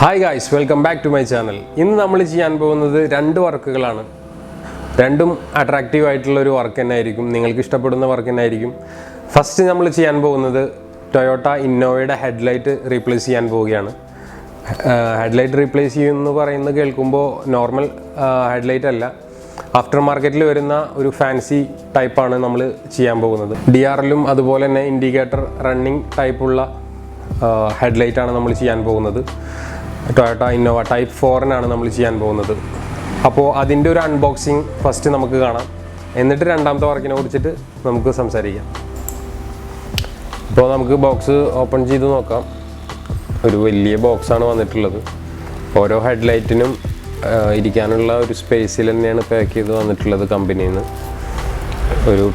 Hi guys, welcome back to my channel. ഇന്ന് നമ്മൾ ചെയ്യാൻ പോകുന്നത് രണ്ട് വർക്കുകളാണ്. രണ്ടും അട്രാക്റ്റീവ് ആയിട്ടുള്ള ഒരു വർക്ക് തന്നെയായിരിക്കും. നിങ്ങൾക്ക് ഇഷ്ടപ്പെടുന്ന വർക്ക് തന്നെയായിരിക്കും. ഫസ്റ്റ് നമ്മൾ ചെയ്യാൻ പോകുന്നത് ടൊയോട്ട ഇന്നോവയുടെ ഹെഡ്ലൈറ്റ് റീപ്ലേസ് ചെയ്യാൻ പോവുകയാണ്. ഹെഡ്ലൈറ്റ് റീപ്ലേസ് ചെയ്യുമെന്ന് പറയുന്നത് കേൾക്കുമ്പോൾ നോർമൽ ഹെഡ്ലൈറ്റ് അല്ല, ആഫ്റ്റർ മാർക്കറ്റിൽ വരുന്ന ഒരു ഫാൻസി ടൈപ്പാണ് നമ്മൾ ചെയ്യാൻ പോകുന്നത്. DRLും അതുപോലെ തന്നെ ഇൻഡിക്കേറ്റർ റണ്ണിങ് ടൈപ്പുള്ള ഹെഡ്ലൈറ്റാണ് നമ്മൾ ചെയ്യാൻ പോകുന്നത്. ടൊയോട്ട ഇന്നോവ ടൈപ്പ് 4 നമ്മൾ ചെയ്യാൻ പോകുന്നത്. അപ്പോൾ അതിൻ്റെ ഒരു അൺബോക്സിങ് ഫസ്റ്റ് നമുക്ക് കാണാം, എന്നിട്ട് രണ്ടാമത്തെ വർക്കിനെ കുറിച്ചിട്ട് നമുക്ക് സംസാരിക്കാം. അപ്പോൾ നമുക്ക് ബോക്സ് ഓപ്പൺ ചെയ്ത് നോക്കാം. ഒരു വലിയ ബോക്സാണ് വന്നിട്ടുള്ളത്. ഓരോ ഹെഡ്ലൈറ്റിനും ഇരിക്കാനുള്ള ഒരു സ്പേസിൽ തന്നെയാണ് പാക്ക് ചെയ്ത് വന്നിട്ടുള്ളത് കമ്പനിയിൽ നിന്ന്. ഒരു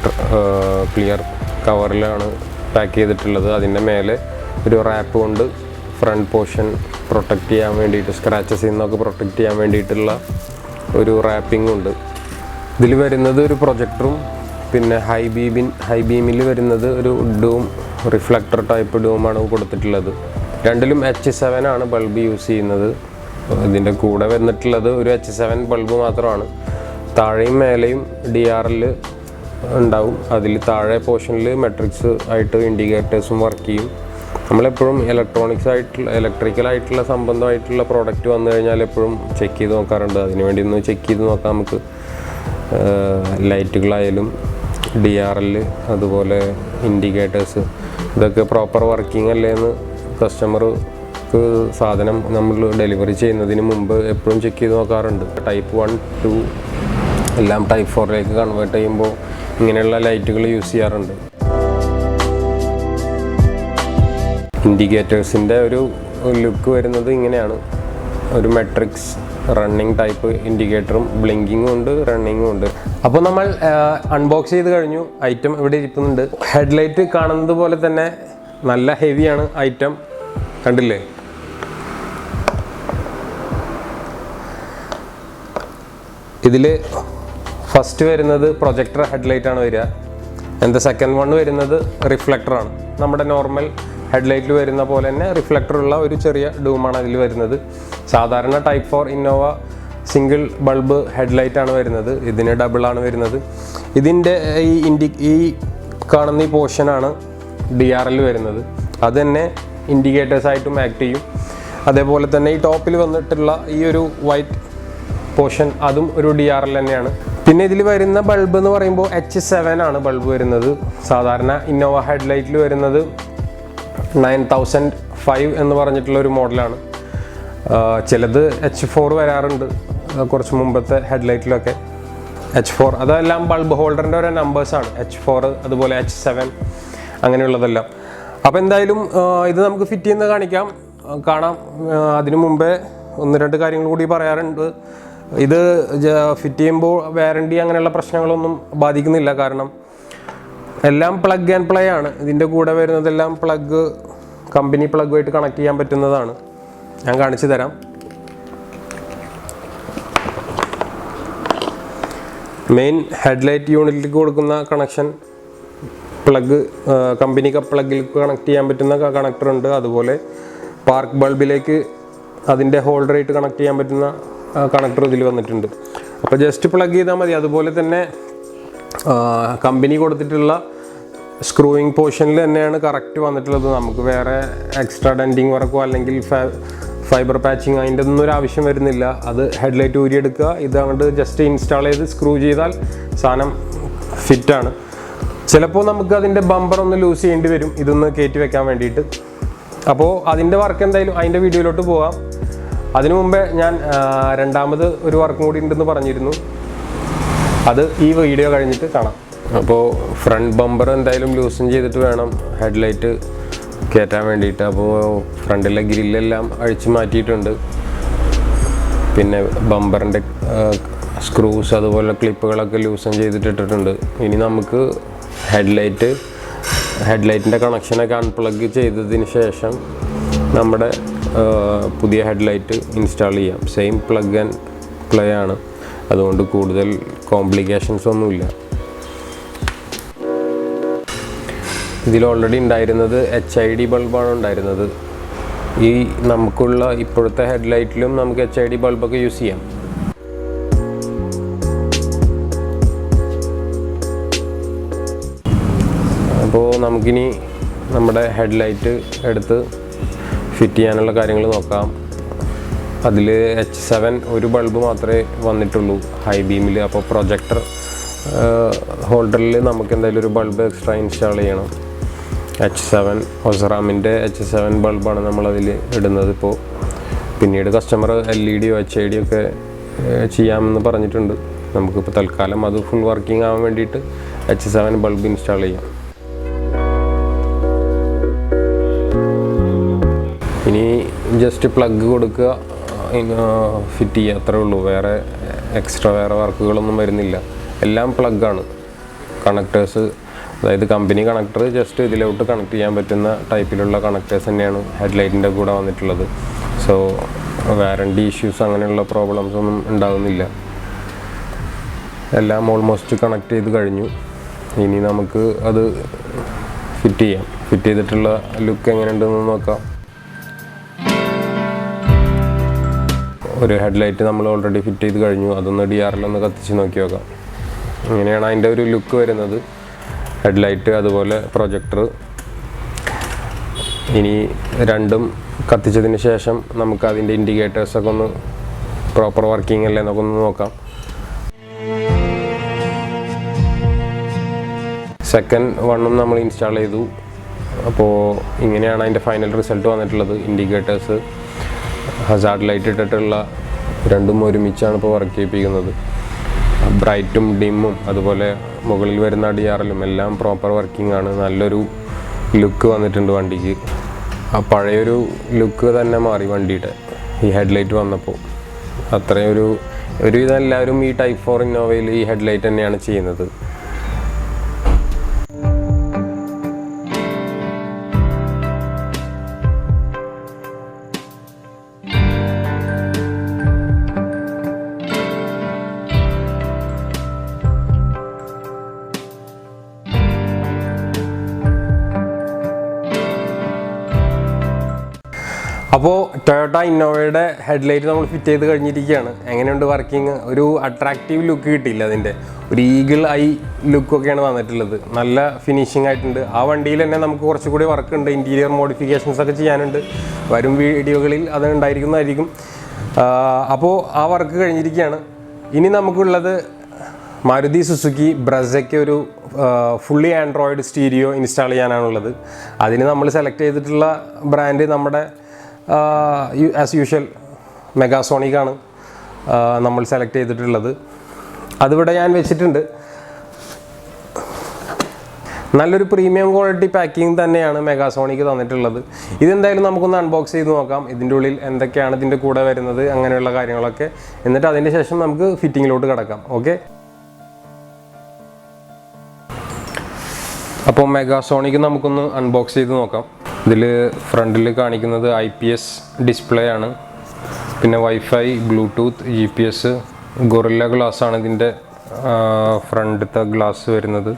ക്ലിയർ കവറിലാണ് പാക്ക് ചെയ്തിട്ടുള്ളത്. അതിൻ്റെ മേലെ ഒരു റാപ്പ് കൊണ്ട് ഫ്രണ്ട് പോർഷൻ പ്രൊട്ടക്റ്റ് ചെയ്യാൻ വേണ്ടിയിട്ട്, സ്ക്രാച്ചസിൽ നിന്നൊക്കെ പ്രൊട്ടക്റ്റ് ചെയ്യാൻ വേണ്ടിയിട്ടുള്ള ഒരു റാപ്പിംഗ് ഉണ്ട്. ഇതിൽ വരുന്നത് ഒരു പ്രൊജക്ടറും പിന്നെ ഹൈ ബീമിൽ വരുന്നത് ഒരു ഡൂം റിഫ്ലക്ടർ ടൈപ്പ് ഡൂമാണ് കൊടുത്തിട്ടുള്ളത്. രണ്ടിലും H7 ആണ് ബൾബ് യൂസ് ചെയ്യുന്നത്. ഇതിൻ്റെ കൂടെ വന്നിട്ടുള്ളത് ഒരു H7 ബൾബ് മാത്രമാണ്. താഴെയും മേലെയും DRL ഉണ്ടാവും. അതിൽ താഴെ പോർഷനിൽ മെട്രിക്സ് ആയിട്ട് ഇൻഡിക്കേറ്റേഴ്സും വർക്ക് ചെയ്യും. നമ്മളെപ്പോഴും ഇലക്ട്രിക്കലായിട്ടുള്ള സംബന്ധമായിട്ടുള്ള പ്രോഡക്റ്റ് വന്നു കഴിഞ്ഞാൽ എപ്പോഴും ചെക്ക് ചെയ്ത് നോക്കാറുണ്ട്. അതിനുവേണ്ടി ഒന്ന് ചെക്ക് ചെയ്ത് നോക്കാം നമുക്ക്. ലൈറ്റുകളായാലും DRL അതുപോലെ ഇൻഡിക്കേറ്റേഴ്സ് ഇതൊക്കെ പ്രോപ്പർ വർക്കിംഗ് അല്ലേ എന്ന് കസ്റ്റമർക്ക് സാധനം നമ്മൾ ഡെലിവറി ചെയ്യുന്നതിന് മുമ്പ് എപ്പോഴും ചെക്ക് ചെയ്ത് നോക്കാറുണ്ട്. ടൈപ്പ് 1, 2 എല്ലാം ടൈപ്പ് 4ലേക്ക് കൺവേർട്ട് ചെയ്യുമ്പോൾ ഇങ്ങനെയുള്ള ലൈറ്റുകൾ യൂസ് ചെയ്യാറുണ്ട്. ഇൻഡിക്കേറ്റേഴ്സിൻ്റെ ഒരു ലുക്ക് വരുന്നത് ഇങ്ങനെയാണ്. ഒരു മെട്രിക്സ് റണ്ണിങ് ടൈപ്പ് ഇൻഡിക്കേറ്ററും ബ്ലിങ്കിങ്ങും ഉണ്ട്, റണ്ണിങ്ങും ഉണ്ട്. അപ്പോൾ നമ്മൾ അൺബോക്സ് ചെയ്ത് കഴിഞ്ഞു. ഐറ്റം ഇവിടെ ഇരിക്കുന്നുണ്ട്. ഹെഡ്ലൈറ്റ് കാണുന്നത് പോലെ തന്നെ നല്ല ഹെവിയാണ് ഐറ്റം, കണ്ടില്ലേ? ഇതിൽ ഫസ്റ്റ് വരുന്നത് പ്രൊജക്ടർ ഹെഡ്ലൈറ്റാണ് വരിക. എന്താ സെക്കൻഡ് വൺ വരുന്നത് റിഫ്ലക്ടറാണ്. നമ്മുടെ നോർമൽ ഹെഡ്ലൈറ്റിൽ വരുന്ന പോലെ തന്നെ റിഫ്ലക്ടറുള്ള ഒരു ചെറിയ ഡൂമാണ് അതിൽ വരുന്നത്. സാധാരണ ടൈപ്പ് 4 ഇന്നോവ സിംഗിൾ ബൾബ് ഹെഡ്ലൈറ്റാണ് വരുന്നത്. ഇതിന് ഡബിളാണ് വരുന്നത്. ഇതിൻ്റെ ഈ കാണുന്ന ഈ പോർഷനാണ് DRL വരുന്നത്. അത് തന്നെ ഇൻഡിക്കേറ്റേഴ്സായിട്ടും ആക്ട് ചെയ്യും. അതേപോലെ തന്നെ ഈ ടോപ്പിൽ വന്നിട്ടുള്ള ഈ ഒരു വൈറ്റ് പോർഷൻ അതും ഒരു DRL തന്നെയാണ്. പിന്നെ ഇതിൽ വരുന്ന ബൾബ് എന്ന് പറയുമ്പോൾ H7 ആണ് ബൾബ് വരുന്നത്. സാധാരണ ഇന്നോവ ഹെഡ്ലൈറ്റിൽ വരുന്നത് 9005 എന്ന് പറഞ്ഞിട്ടുള്ള ഒരു മോഡലാണ്. ചിലത് H4 വരാറുണ്ട് കുറച്ച് മുമ്പത്തെ ഹെഡ്ലൈറ്റിലൊക്കെ. H4 അതെല്ലാം ബൾബ് ഹോൾഡറിൻ്റെ ഓരോ നമ്പേഴ്സാണ്. H4 അതുപോലെ H7 അങ്ങനെയുള്ളതെല്ലാം. അപ്പോൾ എന്തായാലും ഇത് നമുക്ക് ഫിറ്റ് ചെയ്യുന്ന കാണാം. അതിനു മുമ്പേ 1-2 കാര്യങ്ങൾ കൂടി പറയാറുണ്ട്. ഇത് ഫിറ്റ് ചെയ്യുമ്പോൾ വാറണ്ടി അങ്ങനെയുള്ള പ്രശ്നങ്ങളൊന്നും ബാധിക്കുന്നില്ല. കാരണം എല്ലാം പ്ലഗ് ആൻഡ് പ്ലേ ആണ്. ഇതിൻ്റെ കൂടെ വരുന്നതെല്ലാം കമ്പനി പ്ലഗുമായിട്ട് കണക്ട് ചെയ്യാൻ പറ്റുന്നതാണ്. ഞാൻ കാണിച്ചു തരാം. മെയിൻ ഹെഡ്ലൈറ്റ് യൂണിറ്റിലേക്ക് കൊടുക്കുന്ന കണക്ഷൻ പ്ലഗ് കമ്പനി പ്ലഗിൽ കണക്ട് ചെയ്യാൻ പറ്റുന്ന കണക്ടർ ഉണ്ട്. അതുപോലെ പാർക്ക് ബൾബിലേക്ക് അതിൻ്റെ ഹോൾഡറായിട്ട് കണക്ട് ചെയ്യാൻ പറ്റുന്ന കണക്ടർ ഇതിൽ വന്നിട്ടുണ്ട്. അപ്പോൾ ജസ്റ്റ് പ്ലഗ് ചെയ്താൽ മതി. അതുപോലെ തന്നെ കമ്പനി കൊടുത്തിട്ടുള്ള സ്ക്രൂയിങ് പോർഷനിൽ തന്നെയാണ് കറക്റ്റ് വന്നിട്ടുള്ളത്. നമുക്ക് വേറെ എക്സ്ട്രാ ഡെൻറ്റിങ് വർക്കോ അല്ലെങ്കിൽ ഫൈബർ പാച്ചിങ് അതിൻ്റെ ഒന്നും ഒരു ആവശ്യം വരുന്നില്ല. അത് ഹെഡ്ലൈറ്റ് ഊരിയെടുക്കുക, ഇത് അങ്ങോട്ട് ജസ്റ്റ് ഇൻസ്റ്റാൾ ചെയ്ത് സ്ക്രൂ ചെയ്താൽ സാധനം ഫിറ്റാണ്. ചിലപ്പോൾ നമുക്ക് അതിൻ്റെ ബമ്പർ ഒന്ന് ലൂസ് ചെയ്യേണ്ടി വരും ഇതൊന്ന് കയറ്റി വെക്കാൻ വേണ്ടിയിട്ട്. അപ്പോൾ അതിൻ്റെ വർക്ക് എന്തായാലും അതിൻ്റെ വീഡിയോയിലോട്ട് പോകാം. അതിനു മുമ്പേ ഞാൻ രണ്ടാമത് ഒരു വർക്കും കൂടി ഉണ്ടെന്ന് പറഞ്ഞിരുന്നു. അത് ഈ വീഡിയോ കഴിഞ്ഞിട്ട് കാണാം. അപ്പോൾ ഫ്രണ്ട് ബമ്പർ എന്തായാലും ലൂസൻ ചെയ്തിട്ട് വേണം ഹെഡ്ലൈറ്റ് കയറ്റാൻ വേണ്ടിയിട്ട്. അപ്പോൾ ഫ്രണ്ടിലെ ഗ്രില്ലെല്ലാം അഴിച്ചു മാറ്റിയിട്ടുണ്ട്. പിന്നെ ബമ്പറിൻ്റെ സ്ക്രൂസ് അതുപോലെ ക്ലിപ്പുകളൊക്കെ ലൂസൻ ചെയ്തിട്ടിട്ടുണ്ട്. ഇനി നമുക്ക് ഹെഡ്ലൈറ്റിൻ്റെ കണക്ഷനൊക്കെ അൺപ്ലഗ് ചെയ്തതിന് ശേഷം നമ്മുടെ പുതിയ ഹെഡ്ലൈറ്റ് ഇൻസ്റ്റാൾ ചെയ്യാം. സെയിം പ്ലഗ് ആൻഡ് പ്ലേ ആണ്. അതുകൊണ്ട് കൂടുതൽ കോംപ്ലിക്കേഷൻസ് ഒന്നുമില്ല. ഇതിൽ ഓൾറെഡി ഉണ്ടായിരുന്നത് HID ബൾബാണ് ഉണ്ടായിരുന്നത്. ഈ നമുക്കുള്ള ഇപ്പോഴത്തെ ഹെഡ്ലൈറ്റിലും നമുക്ക് HID ബൾബൊക്കെ യൂസ് ചെയ്യാം. അപ്പോൾ നമുക്കിനി നമ്മുടെ ഹെഡ്ലൈറ്റ് എടുത്ത് ഫിറ്റ് ചെയ്യാനുള്ള കാര്യങ്ങൾ നോക്കാം. അതിൽ H7 ഒരു ബൾബ് മാത്രമേ വന്നിട്ടുള്ളൂ ഹൈ ബീമിൽ. അപ്പോൾ പ്രൊജക്ടർ ഹോൾഡറിൽ നമുക്ക് എന്തായാലും ഒരു ബൾബ് എക്സ്ട്രാ ഇൻസ്റ്റാൾ ചെയ്യണം. H7 ഒസറാമിൻ്റെ H7 ബൾബാണ് നമ്മളതിൽ ഇടുന്നത്. ഇപ്പോൾ പിന്നീട് കസ്റ്റമർ LED HID ഒക്കെ ചെയ്യാമെന്ന് പറഞ്ഞിട്ടുണ്ട്. നമുക്കിപ്പോൾ തൽക്കാലം അത് ഫുൾ വർക്കിംഗ് ആവാൻ വേണ്ടിയിട്ട് H7 ബൾബ് ഇൻസ്റ്റാൾ ചെയ്യാം. ഇനി ജസ്റ്റ് പ്ലഗ് കൊടുക്കുക, ഫിറ്റ് ചെയ്യുക, അത്രേ ഉള്ളൂ. വേറെ എക്സ്ട്രാ വർക്കുകളൊന്നും വരുന്നില്ല. എല്ലാം പ്ലഗാണ്. കണക്ടേഴ്സ്, അതായത് കമ്പനി കണക്ടർ ജസ്റ്റ് ഇതിലോട്ട് കണക്ട് ചെയ്യാൻ പറ്റുന്ന ടൈപ്പിലുള്ള കണക്ടേഴ്സ് തന്നെയാണ് ഹെഡ്ലൈറ്റിൻ്റെ കൂടെ വന്നിട്ടുള്ളത്. സോ വാറണ്ടി ഇഷ്യൂസ് അങ്ങനെയുള്ള പ്രോബ്ലംസ് ഒന്നും ഉണ്ടാകുന്നില്ല. എല്ലാം ഓൾമോസ്റ്റ് കണക്ട് ചെയ്ത് കഴിഞ്ഞു. ഇനി നമുക്ക് അത് ഫിറ്റ് ചെയ്യാം. ഫിറ്റ് ചെയ്തിട്ടുള്ള ലുക്ക് എങ്ങനെയുണ്ടെന്ന് നോക്കാം. ഒരു ഹെഡ്ലൈറ്റ് നമ്മൾ ഓൾറെഡി ഫിറ്റ് ചെയ്ത് കഴിഞ്ഞു. അതൊന്ന് DRL ഒന്ന് കത്തിച്ച് നോക്കി നോക്കാം. ഇങ്ങനെയാണ് അതിൻ്റെ ഒരു ലുക്ക് വരുന്നത്. ഹെഡ്ലൈറ്റ് അതുപോലെ പ്രൊജക്ടർ. ഇനി രണ്ടും കത്തിച്ചതിന് ശേഷം നമുക്ക് അതിൻ്റെ ഇൻഡിക്കേറ്റേഴ്സൊക്കെ ഒന്ന് പ്രോപ്പർ വർക്കിംഗ് അല്ലേ എന്നൊക്കെ ഒന്ന് നോക്കാം. സെക്കൻഡ് വണ്ണും നമ്മൾ ഇൻസ്റ്റാൾ ചെയ്തു. അപ്പോൾ ഇങ്ങനെയാണ് അതിൻ്റെ ഫൈനൽ റിസൾട്ട് വന്നിട്ടുള്ളത്. ഇൻഡിക്കേറ്റേഴ്സ്, ഹസാർഡ് ലൈറ്റ് ഇട്ടിട്ടുള്ള രണ്ടും ഒരുമിച്ചാണ് ഇപ്പോൾ വർക്ക് ചെയ്യിപ്പിക്കുന്നത്. ബ്രൈറ്റും ഡിമ്മും അതുപോലെ മുകളിൽ വരുന്ന DRLും എല്ലാം പ്രോപ്പർ വർക്കിംഗ് ആണ്. നല്ലൊരു ലുക്ക് വന്നിട്ടുണ്ട് വണ്ടിക്ക്. ആ പഴയൊരു ലുക്ക് തന്നെ മാറി വണ്ടിയുടെ ഈ ഹെഡ്ലൈറ്റ് വന്നപ്പോൾ. അത്രയും ഒരുവിധം എല്ലാവരും ഈ Type 4 ഇന്നോവയിൽ ഈ ഹെഡ്ലൈറ്റ് തന്നെയാണ് ചെയ്യുന്നത്. അപ്പോൾ ടൊയോട്ട ഇന്നോവയുടെ ഹെഡ്ലൈറ്റ് നമ്മൾ ഫിറ്റ് ചെയ്ത് കഴിഞ്ഞിരിക്കുകയാണ്. എങ്ങനെയുണ്ട് വർക്കിംഗ്? ഒരു അട്രാക്റ്റീവ് ലുക്ക് കിട്ടിയില്ല. അതിൻ്റെ ഒരു ഈഗിൾ ഐ ലുക്കൊക്കെയാണ് വന്നിട്ടുള്ളത്. നല്ല ഫിനിഷിംഗ് ആയിട്ടുണ്ട്. ആ വണ്ടിയിൽ തന്നെ നമുക്ക് കുറച്ചുകൂടി വർക്ക് ഉണ്ട്. ഇൻറ്റീരിയർ മോഡിഫിക്കേഷൻസ് ഒക്കെ ചെയ്യാനുണ്ട്. വരും വീഡിയോകളിൽ അത് ഉണ്ടായിരിക്കുന്നതായിരിക്കും. അപ്പോൾ ആ വർക്ക് കഴിഞ്ഞിരിക്കുകയാണ്. ഇനി നമുക്കുള്ളത് മാരുതി സുസുക്കി ബ്രസയ്ക്ക് ഒരു ഫുള്ളി ആൻഡ്രോയിഡ് സ്റ്റീരിയോ ഇൻസ്റ്റാൾ ചെയ്യാനാണുള്ളത്. അതിന് നമ്മൾ സെലക്ട് ചെയ്തിട്ടുള്ള ബ്രാൻഡ് നമ്മുടെ ആസ് യൂഷ്വൽ മെഗാസോണിക്കാണ് നമ്മൾ സെലക്ട് ചെയ്തിട്ടുള്ളത്. അതിവിടെ ഞാൻ വെച്ചിട്ടുണ്ട്. നല്ലൊരു പ്രീമിയം ക്വാളിറ്റി പാക്കിംഗ് തന്നെയാണ് മെഗാസോണിക്ക് തന്നിട്ടുള്ളത്. ഇതെന്തായാലും നമുക്കൊന്ന് അൺബോക്സ് ചെയ്ത് നോക്കാം. ഇതിൻ്റെ ഉള്ളിൽ എന്തൊക്കെയാണ് ഇതിൻ്റെ കൂടെ വരുന്നത്, അങ്ങനെയുള്ള കാര്യങ്ങളൊക്കെ. എന്നിട്ട് അതിൻ്റെ ശേഷം നമുക്ക് ഫിറ്റിങ്ങിലോട്ട് കിടക്കാം. ഓക്കെ, അപ്പോൾ മെഗാസോണിക്ക് നമുക്കൊന്ന് അൺബോക്സ് ചെയ്ത് നോക്കാം. ഇതിൽ ഫ്രണ്ടിൽ കാണിക്കുന്നത് IPS ഡിസ്പ്ലേ ആണ്. പിന്നെ wifi, Bluetooth, GPS, guerrilla glass ആണ് ഇതിൻ്റെ ഫ്രണ്ടിലത്തെ ഗ്ലാസ് വരുന്നത്.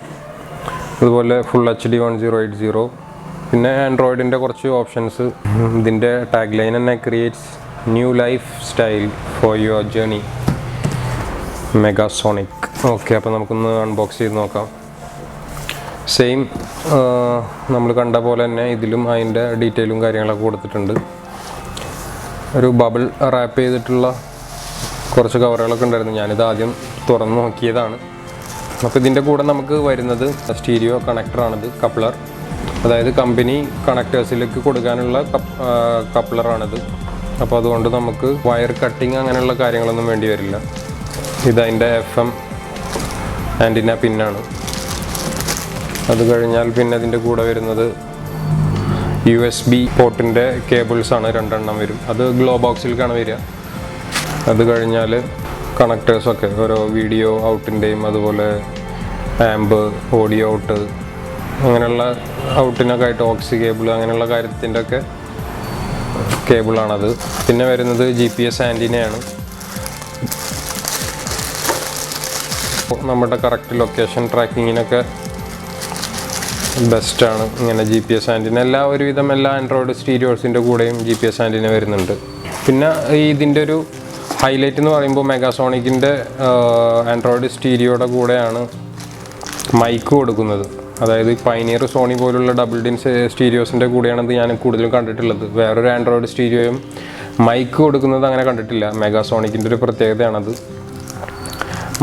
അതുപോലെ ഫുൾ HD 1080. പിന്നെ ആൻഡ്രോയിഡിൻ്റെ കുറച്ച് ഓപ്ഷൻസ്. ഇതിൻ്റെ ടാഗ് ലൈൻ തന്നെ creates new life style for your journey, Megasonic. Okay, അപ്പോൾ നമുക്കൊന്ന് അൺബോക്സ് ചെയ്ത് നോക്കാം. സെയിം നമ്മൾ കണ്ട പോലെ തന്നെ ഇതിലും അതിൻ്റെ ഡീറ്റെയിലും കാര്യങ്ങളൊക്കെ കൊടുത്തിട്ടുണ്ട്. ഒരു ബബിൾ റാപ്പ് ചെയ്തിട്ടുള്ള കുറച്ച് കവറുകളൊക്കെ ഉണ്ടായിരുന്നു. ഞാനിത് ആദ്യം തുറന്ന് നോക്കിയതാണ്. അപ്പോൾ ഇതിൻ്റെ കൂടെ നമുക്ക് വരുന്നത് സ്റ്റീരിയോ കണക്ടറാണിത്, കപ്ലർ. അതായത് കമ്പനി കണക്ടേഴ്സിലേക്ക് കൊടുക്കാനുള്ള കപ്ലറാണിത്. അപ്പോൾ അതുകൊണ്ട് നമുക്ക് വയർ കട്ടിങ് അങ്ങനെയുള്ള കാര്യങ്ങളൊന്നും വേണ്ടി വരില്ല. ഇതതിൻ്റെ FM ആൻറ്റിന പിന്നാണ്. അത് കഴിഞ്ഞാൽ പിന്നെ അതിൻ്റെ കൂടെ വരുന്നത് USB പോർട്ടിൻ്റെ കേബിൾസാണ്, 2 എണ്ണം വരും. അത് ഗ്ലോ ബോക്സിലേക്കാണ് വരിക. അത് കഴിഞ്ഞാൽ കണക്ടേഴ്സൊക്കെ ഓരോ വീഡിയോ ഔട്ടിൻ്റെയും അതുപോലെ ആംബ്, ഓഡിയോ ഔട്ട്, അങ്ങനെയുള്ള ഔട്ടിനൊക്കെ ആയിട്ട് ഓക്സി കേബിൾ അങ്ങനെയുള്ള കാര്യത്തിൻ്റെ ഒക്കെ കേബിളാണത്. പിന്നെ വരുന്നത് GPS ആൻറ്റിനയാണ്. നമ്മുടെ കറക്റ്റ് ലൊക്കേഷൻ ട്രാക്കിങ്ങിനൊക്കെ ബെസ്റ്റാണ്. ഇങ്ങനെ GPS ആൻറ്റിന ഒരുവിധം എല്ലാ ആൻഡ്രോയിഡ് സ്റ്റീരിയോസിൻ്റെ കൂടെയും GPS ആൻറ്റിന വരുന്നുണ്ട്. പിന്നെ ഇതിൻ്റെ ഒരു ഹൈലൈറ്റ് എന്ന് പറയുമ്പോൾ മെഗാസോണിക്കിൻ്റെ ആൻഡ്രോയിഡ് സ്റ്റീരിയോയുടെ കൂടെയാണ് മൈക്ക് കൊടുക്കുന്നത്. അതായത് പൈനിയർ, സോണി പോലുള്ള ഡബിൾ ഡിൻ സ്റ്റീരിയോസിൻ്റെ കൂടെയാണത് ഞാൻ കൂടുതലും കണ്ടിട്ടുള്ളത്. വേറൊരു ആൻഡ്രോയിഡ് സ്റ്റീരിയോയും മൈക്ക് കൊടുക്കുന്നത് അങ്ങനെ കണ്ടിട്ടില്ല. മെഗാസോണിക്കിൻ്റെ ഒരു പ്രത്യേകതയാണത്.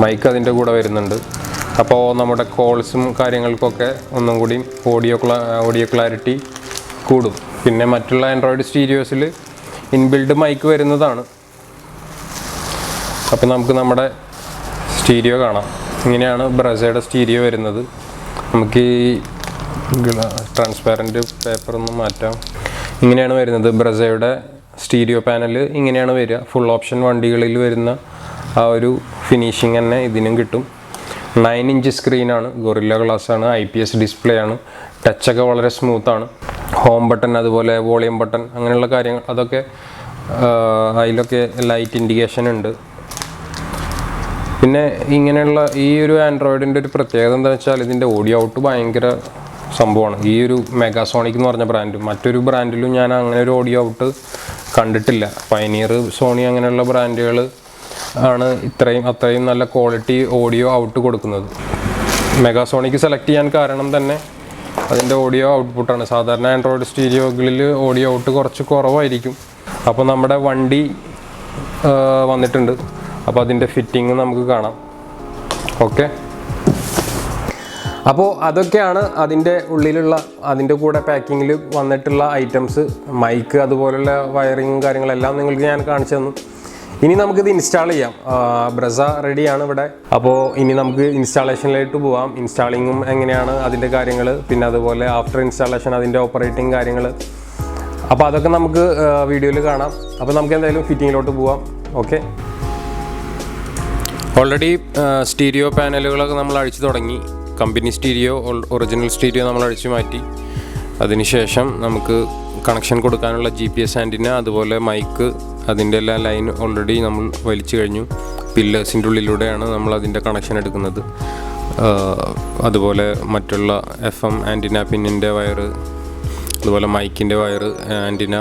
മൈക്ക് അതിൻ്റെ കൂടെ വരുന്നുണ്ട്. അപ്പോൾ നമ്മുടെ കോൾസും കാര്യങ്ങൾക്കൊക്കെ ഒന്നും കൂടി ഓഡിയോ ക്ലാരിറ്റി കൂടും. പിന്നെ മറ്റുള്ള ആൻഡ്രോയിഡ് സ്റ്റീരിയോസിൽ ഇൻബിൽഡ് മൈക്ക് വരുന്നതാണ്. അപ്പോൾ നമുക്ക് നമ്മുടെ സ്റ്റീരിയോ കാണാം. ഇങ്ങനെയാണ് ബ്രസയുടെ സ്റ്റീരിയോ വരുന്നത്. നമുക്ക് ഈ ട്രാൻസ്പാരൻറ്റ് പേപ്പറൊന്ന് മാറ്റാം. ഇങ്ങനെയാണ് വരുന്നത് ബ്രസയുടെ സ്റ്റീരിയോ പാനൽ. ഇങ്ങനെയാണ് വരിക. ഫുൾ ഓപ്ഷൻ വണ്ടികളിൽ വരുന്ന ആ ഒരു ഫിനിഷിങ് തന്നെ ഇതിനും കിട്ടും. 9 ഇഞ്ച് സ്ക്രീനാണ്, ഗൊറില്ല ഗ്ലാസ്സാണ്, IPS ഡിസ്പ്ലേ ആണ്, ടച്ചൊക്കെ വളരെ സ്മൂത്താണ്. ഹോം ബട്ടൺ, അതുപോലെ വോളിയം ബട്ടൺ, അങ്ങനെയുള്ള കാര്യങ്ങൾ അതൊക്കെ അതിലൊക്കെ ലൈറ്റ് ഇൻഡിക്കേഷൻ ഉണ്ട്. പിന്നെ ഇങ്ങനെയുള്ള ഈ ഒരു ആൻഡ്രോയിഡിൻ്റെ ഒരു പ്രത്യേകത എന്താണെന്ന് വെച്ചാൽ ഇതിൻ്റെ ഓഡിയോ ഔട്ട് ഭയങ്കര സംഭവമാണ്. ഈ ഒരു മെഗാസോണിക് എന്ന് പറഞ്ഞ ബ്രാൻഡ്, മറ്റൊരു ബ്രാൻഡിലും ഞാൻ അങ്ങനെ ഒരു ഓഡിയോ ഔട്ട് കണ്ടിട്ടില്ല. പൈനിയർ, സോണി അങ്ങനെയുള്ള ബ്രാൻഡുകൾ ആണ് അത്രയും നല്ല ക്വാളിറ്റി ഓഡിയോ ഔട്ട് കൊടുക്കുന്നത്. മെഗാസോണിക് സെലക്ട് ചെയ്യാൻ കാരണം തന്നെ അതിൻ്റെ ഓഡിയോ ഔട്ട്പുട്ടാണ്. സാധാരണ ആൻഡ്രോയിഡ് സ്റ്റീരിയോകളിൽ ഓഡിയോ ഔട്ട് കുറച്ച് കുറവായിരിക്കും. അപ്പോൾ നമ്മുടെ വണ്ടി വന്നിട്ടുണ്ട്. അപ്പോൾ അതിൻ്റെ ഫിറ്റിങ് നമുക്ക് കാണാം. ഓക്കെ, അപ്പോൾ അതൊക്കെയാണ് അതിൻ്റെ ഉള്ളിലുള്ള, അതിൻ്റെ കൂടെ പാക്കിങ്ങിൽ വന്നിട്ടുള്ള ഐറ്റംസ്. മൈക്ക്, അതുപോലുള്ള വയറിങ്ങും കാര്യങ്ങളെല്ലാം നിങ്ങൾക്ക് ഞാൻ കാണിച്ചു തന്നു. ഇനി നമുക്കിത് ഇൻസ്റ്റാൾ ചെയ്യാം. ബ്രസ റെഡിയാണ് ഇവിടെ. അപ്പോൾ ഇനി നമുക്ക് ഇൻസ്റ്റാളേഷനിലേക്ക് പോവാം. ഇൻസ്റ്റാളിങ്ങും എങ്ങനെയാണ് അതിൻ്റെ കാര്യങ്ങൾ, പിന്നെ അതുപോലെ ആഫ്റ്റർ ഇൻസ്റ്റാളേഷൻ അതിൻ്റെ ഓപ്പറേറ്റിംഗ് കാര്യങ്ങൾ, അപ്പോൾ അതൊക്കെ നമുക്ക് വീഡിയോയിൽ കാണാം. അപ്പോൾ നമുക്ക് എന്തായാലും ഫിറ്റിങ്ങിലോട്ട് പോവാം. ഓക്കെ, ഓൾറെഡി സ്റ്റീരിയോ പാനലുകളൊക്കെ നമ്മൾ അഴിച്ചു തുടങ്ങി. കമ്പനി സ്റ്റീരിയോ, ഒറിജിനൽ സ്റ്റീരിയോ നമ്മൾ അഴിച്ചു മാറ്റി. അതിനുശേഷം നമുക്ക് കണക്ഷൻ കൊടുക്കാനുള്ള GPS ആൻറ്റിന, അതുപോലെ മൈക്ക്, അതിൻ്റെ എല്ലാ ലൈൻ ഓൾറെഡി നമ്മൾ വലിച്ചു കഴിഞ്ഞു. പില്ലേഴ്സിൻ്റെ ഉള്ളിലൂടെയാണ് നമ്മൾ അതിൻ്റെ കണക്ഷൻ എടുക്കുന്നത്. അതുപോലെ മറ്റുള്ള FM ആൻറ്റിന പിന്നിൻ്റെ വയറ്, അതുപോലെ മൈക്കിൻ്റെ വയറ്, ആൻറ്റിന,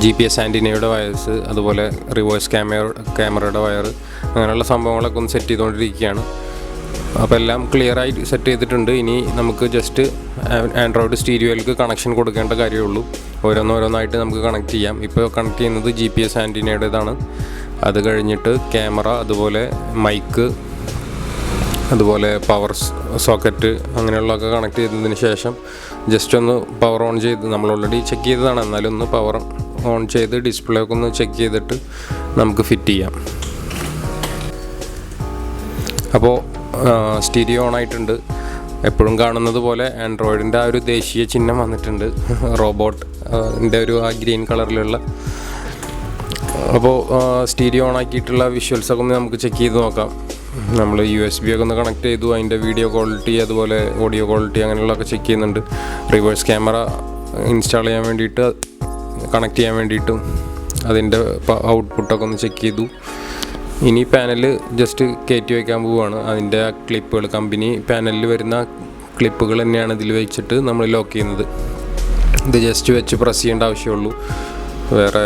GPS ആൻറ്റിനയുടെ വയർസ്, അതുപോലെ റിവേഴ്സ് ക്യാമറയുടെ വയർ, അങ്ങനെയുള്ള സംഭവങ്ങളൊക്കെ ഒന്ന് സെറ്റ് ചെയ്തുകൊണ്ടിരിക്കുകയാണ്. അപ്പോൾ എല്ലാം ക്ലിയറായി സെറ്റ് ചെയ്തിട്ടുണ്ട്. ഇനി നമുക്ക് ജസ്റ്റ് ആൻഡ്രോയിഡ് സ്റ്റീരിയോയിലേക്ക് കണക്ഷൻ കൊടുക്കേണ്ട കാര്യമുള്ളൂ. ഓരോന്നായിട്ട് നമുക്ക് കണക്ട് ചെയ്യാം. ഇപ്പോൾ കണക്ട് ചെയ്യുന്നത് GPS ആൻറ്റിനയുടേതാണ്. അത് കഴിഞ്ഞിട്ട് ക്യാമറ, അതുപോലെ മൈക്ക്, അതുപോലെ പവർ സോക്കറ്റ്, അങ്ങനെയുള്ളതൊക്കെ കണക്ട് ചെയ്തതിന് ശേഷം ജസ്റ്റ് ഒന്ന് പവർ ഓൺ ചെയ്ത്, നമ്മൾ ഓൾറെഡി ചെക്ക് ചെയ്തതാണ്, എന്നാലും ഒന്ന് പവർ ഓൺ ചെയ്ത് ഡിസ്പ്ലേ ഒക്കെ ഒന്ന് ചെക്ക് ചെയ്തിട്ട് നമുക്ക് ഫിറ്റ് ചെയ്യാം. അപ്പോൾ സ്റ്റീരിയോ ഓൺ ആയിട്ടുണ്ട്. എപ്പോഴും കാണുന്നത് പോലെ ആൻഡ്രോയിഡിൻ്റെ ആ ഒരു ദേശീയ ചിഹ്നം വന്നിട്ടുണ്ട്, റോബോട്ടിൻ്റെ ഒരു ആ ഗ്രീൻ കളറിലുള്ള. അപ്പോൾ സ്റ്റീരിയോ ഓൺ ആക്കിയിട്ടുള്ള വിഷ്വൽസൊക്കെ ഒന്ന് നമുക്ക് ചെക്ക് ചെയ്ത് നോക്കാം. നമ്മൾ USB ഒക്കെ ഒന്ന് കണക്ട് ചെയ്തു. അതിൻ്റെ വീഡിയോ ക്വാളിറ്റി, അതുപോലെ ഓഡിയോ ക്വാളിറ്റി, അങ്ങനെയുള്ളതൊക്കെ ചെക്ക് ചെയ്യുന്നുണ്ട്. റിവേഴ്സ് ക്യാമറ ഇൻസ്റ്റാൾ ചെയ്യാൻ വേണ്ടിയിട്ട്, കണക്ട് ചെയ്യാൻ വേണ്ടിയിട്ടും അതിൻ്റെ ഔട്ട്പുട്ടൊക്കെ ഒന്ന് ചെക്ക് ചെയ്തു. ഇനി പാനൽ ജസ്റ്റ് കയറ്റി വയ്ക്കാൻ പോവുകയാണ്. അതിൻ്റെ ആ ക്ലിപ്പുകൾ, കമ്പനി പാനലിൽ വരുന്ന ക്ലിപ്പുകൾ തന്നെയാണ് ഇതിൽ വെച്ചിട്ട് നമ്മൾ ലോക്ക് ചെയ്യുന്നത്. ഇത് ജസ്റ്റ് വെച്ച് പ്രസ് ചെയ്യേണ്ട ആവശ്യമുള്ളൂ. വേറെ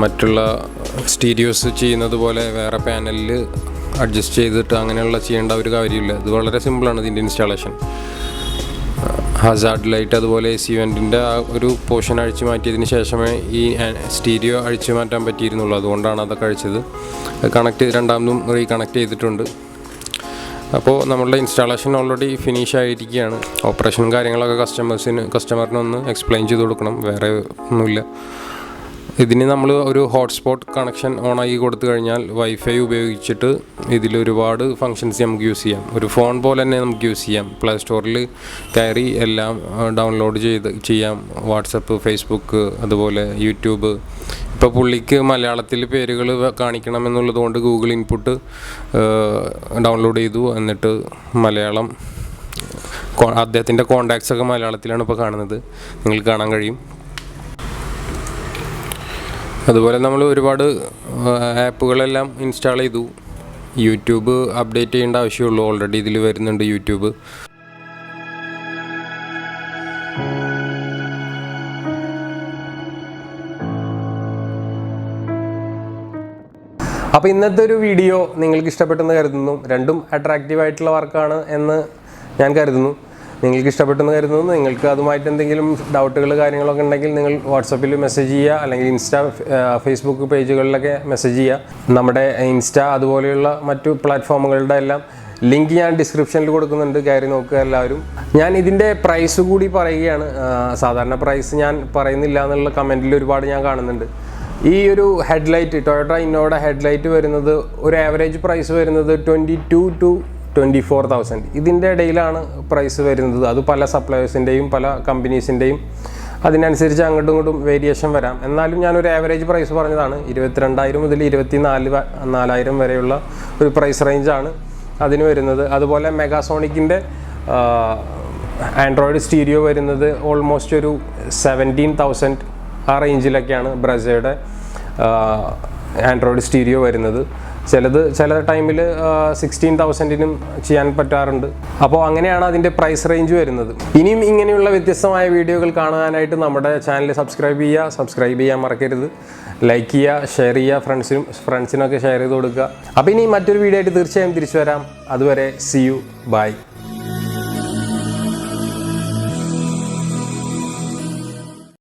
മറ്റുള്ള സ്റ്റീരിയോസ് ചെയ്യുന്നത് പോലെ വേറെ പാനലിൽ അഡ്ജസ്റ്റ് ചെയ്തിട്ട് അങ്ങനെയുള്ള ചെയ്യേണ്ട ഒരു കാര്യമില്ല. ഇത് വളരെ സിമ്പിളാണ് ഇതിൻ്റെ ഇൻസ്റ്റാളേഷൻ. ഹസാർഡ് ലൈറ്റ്, അതുപോലെ AC വെൻറ്റിൻ്റെ ആ ഒരു പോർഷൻ അഴിച്ചു മാറ്റിയതിന് ശേഷമേ ഈ സ്റ്റീരിയോ അഴിച്ചു മാറ്റാൻ പറ്റിയിരുന്നുള്ളൂ. അതുകൊണ്ടാണ് അതൊക്കെ അഴിച്ചത്. രണ്ടാമതും റീകണക്ട് ചെയ്തിട്ടുണ്ട്. അപ്പോൾ നമ്മളുടെ ഇൻസ്റ്റാളേഷൻ ഓൾറെഡി ഫിനിഷ് ആയിരിക്കുകയാണ്. ഓപ്പറേഷനും കാര്യങ്ങളൊക്കെ കസ്റ്റമറിനൊന്ന് എക്സ്പ്ലെയിൻ ചെയ്ത് കൊടുക്കണം, വേറെ ഒന്നുമില്ല. ഇതിന് നമ്മൾ ഒരു ഹോട്ട്സ്പോട്ട് കണക്ഷൻ ഓണാക്കി കൊടുത്തു കഴിഞ്ഞാൽ വൈഫൈ ഉപയോഗിച്ചിട്ട് ഇതിലൊരുപാട് ഫങ്ഷൻസ് നമുക്ക് യൂസ് ചെയ്യാം. ഒരു ഫോൺ പോലെ തന്നെ നമുക്ക് യൂസ് ചെയ്യാം. പ്ലേ സ്റ്റോറിൽ കയറി എല്ലാം ഡൗൺലോഡ് ചെയ്യാം. വാട്സപ്പ്, ഫേസ്ബുക്ക്, അതുപോലെ യൂട്യൂബ്. ഇപ്പോൾ പുള്ളിക്ക് മലയാളത്തിൽ പേരുകൾ കാണിക്കണമെന്നുള്ളത് കൊണ്ട് ഗൂഗിൾ ഇൻപുട്ട് ഡൗൺലോഡ് ചെയ്തു. എന്നിട്ട് മലയാളം അദ്ദേഹത്തിൻ്റെ കോണ്ടാക്ട്സൊക്കെ മലയാളത്തിലാണ് ഇപ്പോൾ കാണുന്നത്, നിങ്ങൾക്ക് കാണാൻ കഴിയും. അതുപോലെ നമ്മൾ ഒരുപാട് ആപ്പുകളെല്ലാം ഇൻസ്റ്റാൾ ചെയ്തു. യൂട്യൂബ് അപ്ഡേറ്റ് ചെയ്യേണ്ട ആവശ്യമുള്ളൂ. ഓൾറെഡി ഇതിൽ വരുന്നുണ്ട് യൂട്യൂബ്. അപ്പോൾ ഇന്നത്തെ ഒരു വീഡിയോ നിങ്ങൾക്ക് ഇഷ്ടപ്പെട്ടെന്ന് കരുതുന്നു. രണ്ടും അട്രാക്റ്റീവ് ആയിട്ടുള്ള വർക്കാണ് എന്ന് ഞാൻ കരുതുന്നു. നിങ്ങൾക്ക് ഇഷ്ടപ്പെട്ടെന്ന് കരുതുന്നു. നിങ്ങൾക്ക് അതുമായിട്ട് എന്തെങ്കിലും ഡൗട്ടുകൾ കാര്യങ്ങളൊക്കെ ഉണ്ടെങ്കിൽ നിങ്ങൾ വാട്സപ്പിൽ മെസ്സേജ് ചെയ്യുക, അല്ലെങ്കിൽ ഫേസ്ബുക്ക് പേജുകളിലൊക്കെ മെസ്സേജ് ചെയ്യുക. നമ്മുടെ ഇൻസ്റ്റ അതുപോലെയുള്ള മറ്റു പ്ലാറ്റ്ഫോമുകളുടെ എല്ലാം ലിങ്ക് ഞാൻ ഡിസ്ക്രിപ്ഷനിൽ കൊടുക്കുന്നുണ്ട്, കയറി നോക്കുക എല്ലാവരും. ഞാൻ ഇതിൻ്റെ പ്രൈസ് കൂടി പറയുകയാണ്. സാധാരണ പ്രൈസ് ഞാൻ പറയുന്നില്ല എന്നുള്ള കമൻറ്റിൽ ഒരുപാട് ഞാൻ കാണുന്നുണ്ട്. ഈ ഒരു ഹെഡ്ലൈറ്റ്, ടൊയോട്ട ഇന്നോവയുടെ ഹെഡ്ലൈറ്റ് വരുന്നത് ഒരു ആവറേജ് പ്രൈസ് വരുന്നത് 22,000 to 24,000. ഇതിൻ്റെ ഇടയിലാണ് പ്രൈസ് വരുന്നത്. അത് പല സപ്ലയേഴ്സിൻ്റെയും പല കമ്പനീസിൻ്റെയും അതിനനുസരിച്ച് അങ്ങോട്ടും ഇങ്ങോട്ടും വേരിയേഷൻ വരാം. എന്നാലും ഞാനൊരു ആവറേജ് പ്രൈസ് പറഞ്ഞതാണ്. 22,000 മുതൽ 24,000 വരെയുള്ള ഒരു പ്രൈസ് റേഞ്ചാണ് അതിന് വരുന്നത്. അതുപോലെ മെഗാസോണിക്കിൻ്റെ ആൻഡ്രോയിഡ് സ്റ്റീരിയോ വരുന്നത് ഓൾമോസ്റ്റ് ഒരു 17,000 ആ റേഞ്ചിലൊക്കെയാണ് ബ്രസയുടെ ആൻഡ്രോയിഡ് സ്റ്റീരിയോ വരുന്നത്. ചില ടൈമിൽ 16,000-നും ചെയ്യാൻ പറ്റാറുണ്ട്. അപ്പോൾ അങ്ങനെയാണ് അതിൻ്റെ പ്രൈസ് റേഞ്ച് വരുന്നത്. ഇനിയും ഇങ്ങനെയുള്ള വ്യത്യസ്തമായ വീഡിയോകൾ കാണാനായിട്ട് നമ്മുടെ ചാനൽ സബ്സ്ക്രൈബ് ചെയ്യാൻ മറക്കരുത്. ലൈക്ക് ചെയ്യുക, ഷെയർ ചെയ്യുക, ഫ്രണ്ട്സിനൊക്കെ ഷെയർ ചെയ്ത് കൊടുക്കുക. അപ്പോൾ ഇനി മറ്റൊരു വീഡിയോ ആയിട്ട് തീർച്ചയായും തിരിച്ചു വരാം. അതുവരെ see you, bye.